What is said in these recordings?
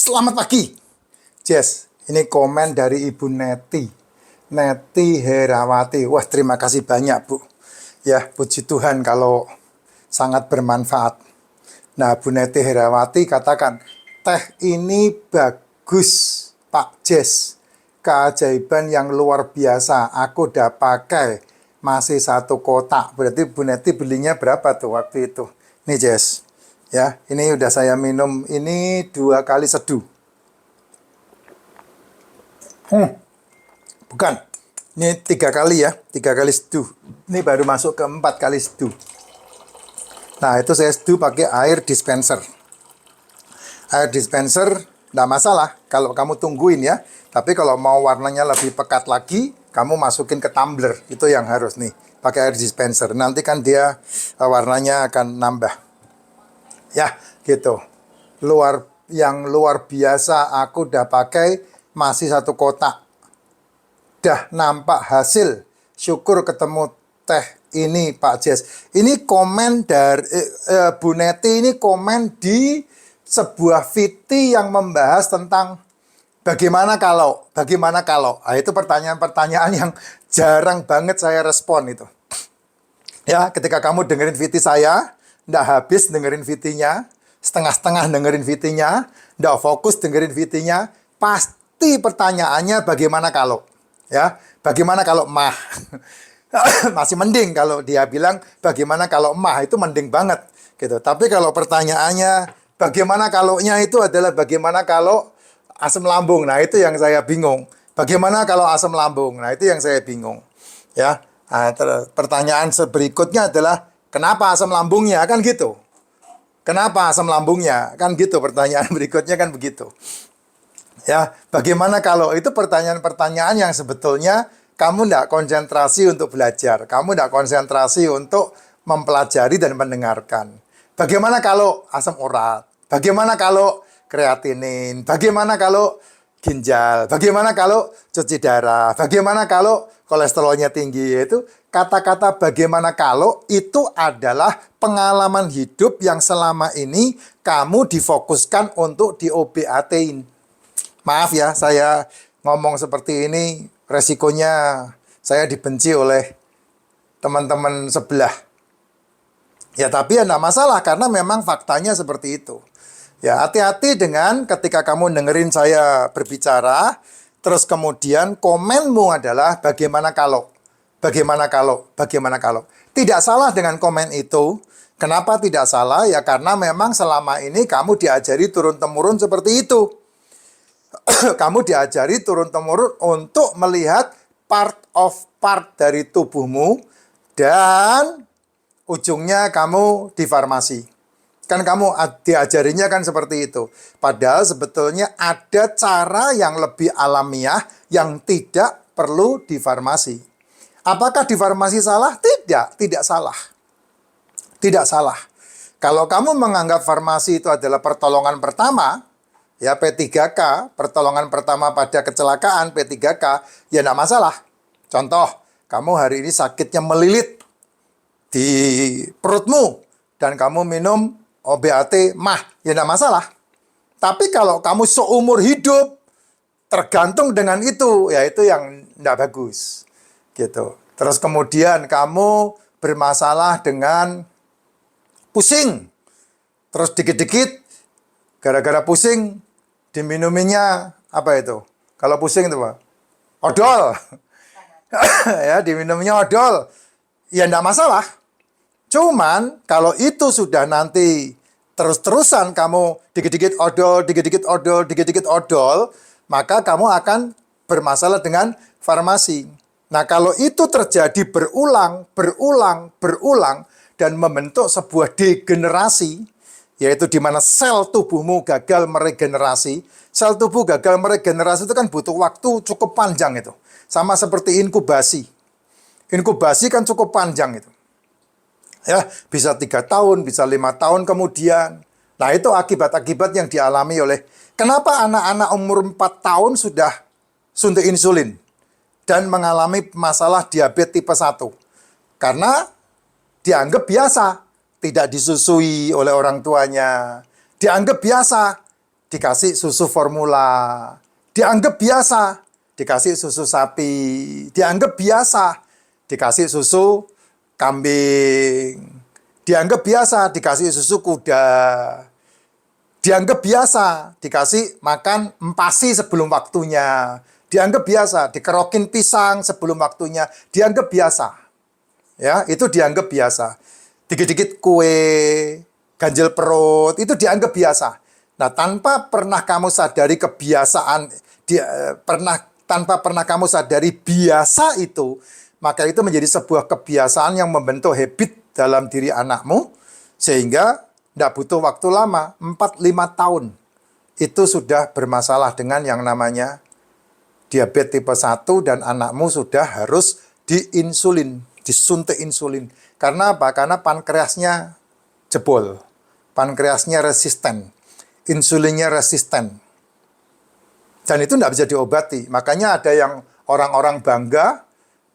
Selamat pagi, Jess. Ini komen dari Ibu Neti Herawati. Wah, terima kasih banyak, Bu. Ya, puji Tuhan kalau sangat bermanfaat. Nah, Bu Neti Herawati katakan, teh ini bagus, Pak Jess. Keajaiban yang luar biasa. Aku udah pakai, masih satu kotak. Berarti Bu Neti belinya berapa tuh waktu itu? Nih, Jess. Ya, ini udah saya minum ini 2 kali seduh. Bukan. Ini 3 kali ya, 3 kali seduh. Ini baru masuk ke 4 kali seduh. Nah, itu saya seduh pakai air dispenser. Air dispenser nggak masalah kalau kamu tungguin ya. Tapi kalau mau warnanya lebih pekat lagi, kamu masukin ke tumbler. Itu yang harus nih, pakai air dispenser. Nanti kan dia warnanya akan nambah. Ya, gitu. Yang luar biasa aku udah pakai masih satu kotak. Dah nampak hasil. Syukur ketemu teh ini Pak Jess. Ini komen dari Bu Neti, ini komen di sebuah VT yang membahas tentang bagaimana kalau. Nah, itu pertanyaan-pertanyaan yang jarang banget saya respon itu. Ya, ketika kamu dengerin VT saya, nggak habis dengerin VT-nya, setengah-setengah dengerin VT-nya, nggak fokus dengerin VT-nya, pasti pertanyaannya bagaimana kalau. Ya, bagaimana kalau mah? Masih mending kalau dia bilang bagaimana kalau mah, itu mending banget gitu. Tapi kalau pertanyaannya bagaimana kalaunya itu adalah bagaimana kalau asam lambung. Nah, itu yang saya bingung. Bagaimana kalau asam lambung? Nah, itu yang saya bingung. Ya. Nah, pertanyaan berikutnya adalah kenapa asam lambungnya? Kan gitu. Kenapa asam lambungnya? Kan gitu pertanyaan berikutnya kan begitu. Ya, bagaimana kalau itu pertanyaan-pertanyaan yang sebetulnya kamu tidak konsentrasi untuk belajar. Kamu tidak konsentrasi untuk mempelajari dan mendengarkan. Bagaimana kalau asam urat? Bagaimana kalau kreatinin? Bagaimana kalau ginjal? Bagaimana kalau cuci darah? Bagaimana kalau kolesterolnya tinggi? Itu kata-kata bagaimana kalau itu adalah pengalaman hidup yang selama ini kamu difokuskan untuk di-OBAT-in. Maaf ya, saya ngomong seperti ini, resikonya saya dibenci oleh teman-teman sebelah. Ya, tapi ya enggak masalah, karena memang faktanya seperti itu. Ya, hati-hati dengan ketika kamu dengerin saya berbicara, terus kemudian komenmu adalah bagaimana kalau. Bagaimana kalau, bagaimana kalau. Tidak salah dengan komen itu. Kenapa tidak salah? Ya karena memang selama ini kamu diajari turun-temurun seperti itu. Kamu diajari turun-temurun untuk melihat part dari tubuhmu dan ujungnya kamu di farmasi. Kan kamu diajarinya kan seperti itu. Padahal sebetulnya ada cara yang lebih alamiah yang tidak perlu di farmasi. Apakah di farmasi salah? Tidak, tidak salah. Tidak salah. Kalau kamu menganggap farmasi itu adalah pertolongan pertama, ya P3K, pertolongan pertama pada kecelakaan P3K, ya enggak masalah. Contoh, kamu hari ini sakitnya melilit di perutmu dan kamu minum OBAT mah, ya enggak masalah. Tapi kalau kamu seumur hidup tergantung dengan itu, ya itu yang enggak bagus. Gitu. Terus kemudian kamu bermasalah dengan pusing. Terus dikit-dikit gara-gara pusing diminuminya apa itu? Kalau pusing itu apa? Odol. Ya, diminumnya odol. Ya enggak masalah. Cuman kalau itu sudah nanti terus-terusan kamu dikit-dikit odol, dikit-dikit odol, dikit-dikit odol, maka kamu akan bermasalah dengan farmasi. Nah, kalau itu terjadi berulang dan membentuk sebuah degenerasi, yaitu di mana sel tubuhmu gagal meregenerasi. Sel tubuh gagal meregenerasi itu kan butuh waktu cukup panjang itu. Sama seperti inkubasi. Inkubasi kan cukup panjang itu. Ya, bisa 3 tahun, bisa 5 tahun kemudian. Nah, itu akibat-akibat yang dialami oleh kenapa anak-anak umur 4 tahun sudah suntik insulin dan mengalami masalah diabetes tipe 1. Karena dianggap biasa, tidak disusui oleh orang tuanya. Dianggap biasa, dikasih susu formula, dianggap biasa. Dikasih susu sapi, dianggap biasa. Dikasih susu kambing, dianggap biasa. Dikasih susu kuda, dianggap biasa. Dikasih makan empasi sebelum waktunya, dianggap biasa. Dikerokin pisang sebelum waktunya, dianggap biasa. Ya, itu dianggap biasa. Dikit-dikit kue, ganjil perut, itu dianggap biasa. Nah, tanpa pernah kamu sadari kebiasaan, tanpa pernah kamu sadari biasa itu, maka itu menjadi sebuah kebiasaan yang membentuk habit dalam diri anakmu, sehingga tidak butuh waktu lama, 4-5 tahun, itu sudah bermasalah dengan yang namanya diabetes tipe 1 dan anakmu sudah harus diinsulin, disuntik insulin. Karena apa? Karena pankreasnya jebol, pankreasnya resisten, insulinnya resisten. Dan itu tidak bisa diobati. Makanya ada yang orang-orang bangga,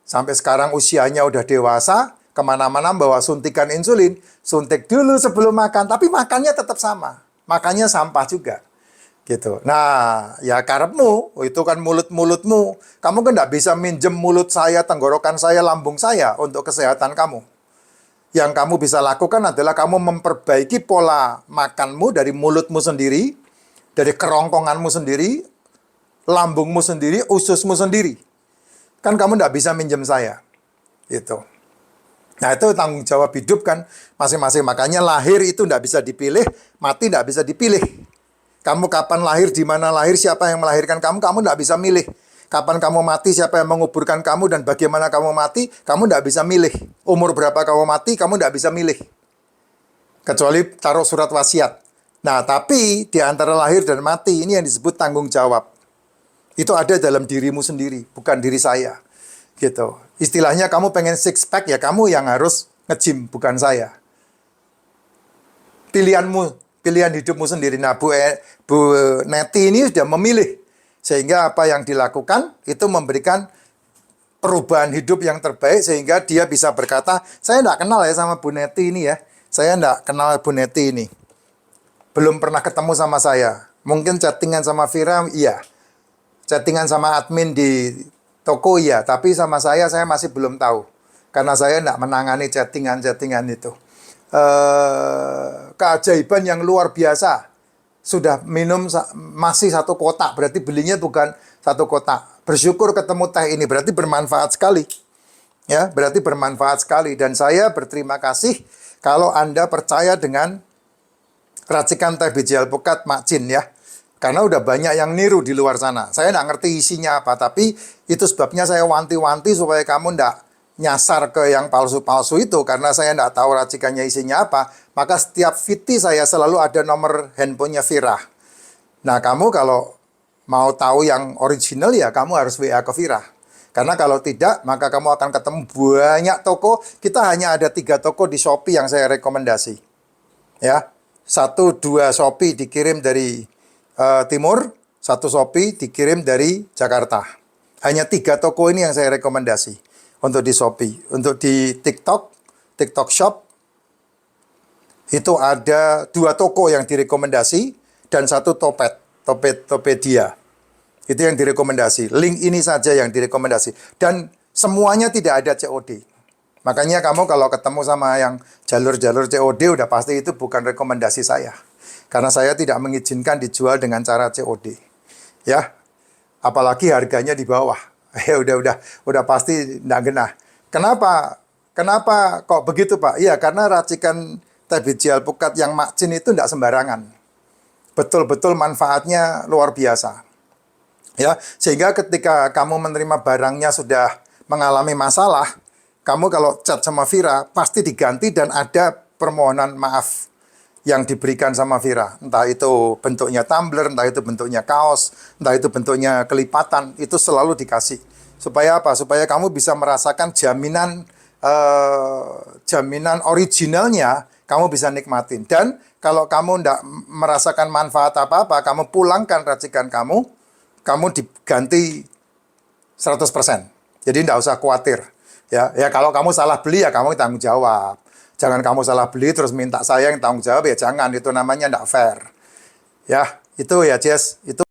sampai sekarang usianya udah dewasa, kemana-mana bawa suntikan insulin, suntik dulu sebelum makan, tapi makannya tetap sama. Makannya sampah juga. Gitu. Nah, ya karepmu, itu kan mulut-mulutmu. Kamu kan tidak bisa minjem mulut saya, tenggorokan saya, lambung saya untuk kesehatan kamu. Yang kamu bisa lakukan adalah kamu memperbaiki pola makanmu dari mulutmu sendiri, dari kerongkonganmu sendiri, lambungmu sendiri, ususmu sendiri. Kan kamu tidak bisa minjem saya. Gitu. Nah, itu tanggung jawab hidup kan masing-masing. Makanya lahir itu tidak bisa dipilih, mati tidak bisa dipilih. Kamu kapan lahir, di mana lahir, siapa yang melahirkan kamu tidak bisa milih. Kapan kamu mati, siapa yang menguburkan kamu, dan bagaimana kamu mati, kamu tidak bisa milih. Umur berapa kamu mati, kamu tidak bisa milih. Kecuali taruh surat wasiat. Nah, tapi di antara lahir dan mati, ini yang disebut tanggung jawab. Itu ada dalam dirimu sendiri, bukan diri saya. Gitu. Istilahnya kamu pengen six pack, ya kamu yang harus nge-gym, bukan saya. Pilihanmu, pilihan hidupmu sendiri. Nah, Bu Neti ini sudah memilih. Sehingga apa yang dilakukan, itu memberikan perubahan hidup yang terbaik, sehingga dia bisa berkata, saya tidak kenal ya sama Bu Neti ini ya. Saya tidak kenal Bu Neti ini. Belum pernah ketemu sama saya. Mungkin chattingan sama Vira, iya. Chattingan sama admin di toko ya, tapi sama saya masih belum tahu. Karena saya tidak menangani chattingan-chattingan itu. Keajaiban yang luar biasa. Sudah minum masih 1 kotak, berarti belinya bukan 1 kotak. Bersyukur ketemu teh ini, berarti bermanfaat sekali. Ya, berarti bermanfaat sekali. Dan saya berterima kasih kalau Anda percaya dengan racikan teh biji alpukat Mak Jin ya. Karena udah banyak yang niru di luar sana. Saya nggak ngerti isinya apa, tapi itu sebabnya saya wanti-wanti supaya kamu nggak nyasar ke yang palsu-palsu itu. Karena saya nggak tahu racikannya isinya apa, maka setiap VT saya selalu ada nomor handphonenya Vira. Nah, kamu kalau mau tahu yang original ya kamu harus WA ke Vira. Karena kalau tidak, maka kamu akan ketemu banyak toko. Kita hanya ada 3 toko di Shopee yang saya rekomendasi. Ya, 1-2 Shopee dikirim dari timur, 1 Shopee dikirim dari Jakarta. Hanya 3 toko ini yang saya rekomendasi untuk di Shopee. Untuk di TikTok Shop, itu ada 2 toko yang direkomendasi dan 1 Topedia. Itu yang direkomendasi. Link ini saja yang direkomendasi. Dan semuanya tidak ada COD. Makanya kamu kalau ketemu sama yang jalur-jalur COD, udah pasti itu bukan rekomendasi saya. Karena saya tidak mengizinkan dijual dengan cara COD. Ya. Apalagi harganya di bawah. Ya udah pasti tidak genah. Kenapa kok begitu, Pak? Iya, karena racikan teh biji alpukat yang Mak Jin itu tidak sembarangan. Betul-betul manfaatnya luar biasa. Ya, sehingga ketika kamu menerima barangnya sudah mengalami masalah, kamu kalau chat sama Vira pasti diganti dan ada permohonan maaf yang diberikan sama Vira. Entah itu bentuknya tumbler, entah itu bentuknya kaos, entah itu bentuknya kelipatan, itu selalu dikasih. Supaya apa? Supaya kamu bisa merasakan jaminan originalnya, kamu bisa nikmatin. Dan kalau kamu tidak merasakan manfaat apa-apa, kamu pulangkan racikan kamu diganti 100%. Jadi tidak usah khawatir. Ya kalau kamu salah beli ya kamu tanggung jawab. Jangan kamu salah beli terus minta saya yang tanggung jawab, ya jangan, itu namanya tidak fair. Ya, Itu ya, Jess. Itu